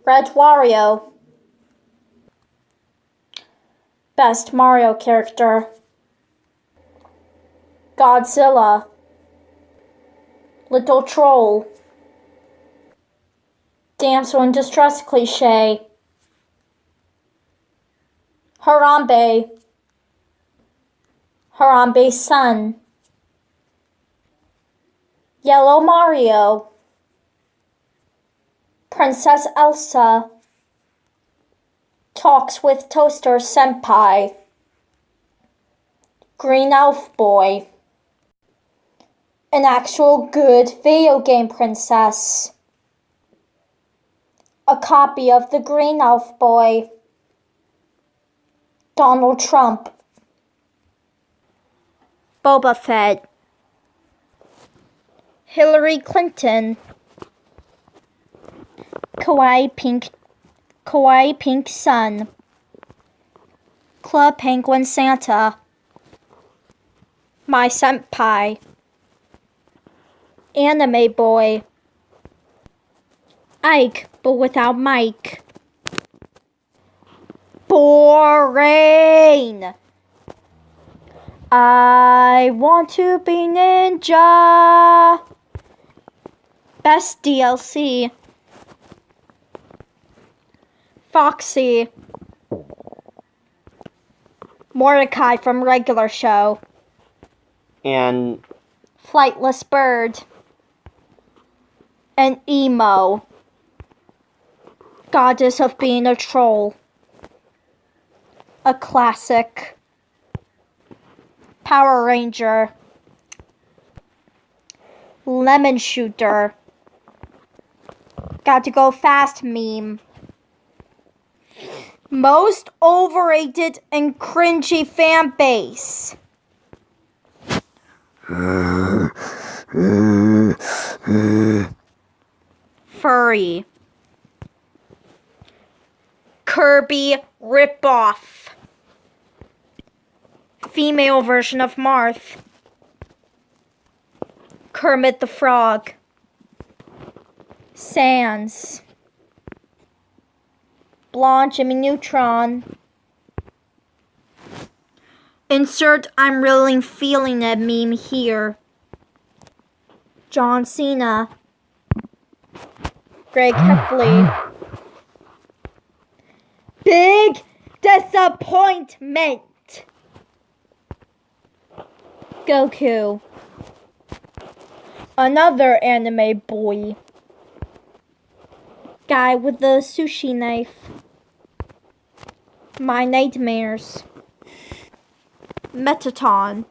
Red Wario. Best Mario character. Godzilla. Little Troll. Damsel in Distress Cliché. Harambe. Harambe's son. Yellow Mario. Princess Elsa. Talks with Toaster Senpai. Green Elf Boy. An actual good video game princess. A copy of the Green Elf Boy. Donald Trump. Boba Fett. Hillary Clinton. Kawaii Pink Sun. Club Penguin Santa. My Senpai. Anime Boy. Ike, but without Mike. Boring! I want to be ninja. Best DLC. Foxy. Mordecai from Regular Show. And Flightless Bird. And Emo. Goddess of Being a Troll. A classic. Power Ranger. Lemon Shooter. Got to go fast meme. Most overrated and cringy fan base. Furry. Kirby ripoff. Female version of Marth. Kermit the Frog. Sans. Blonde Jimmy Neutron. Insert I'm really feeling it meme here. John Cena. Greg Heffley. Big disappointment. Goku. Another anime boy. Guy with the sushi knife. My nightmares. Metaton.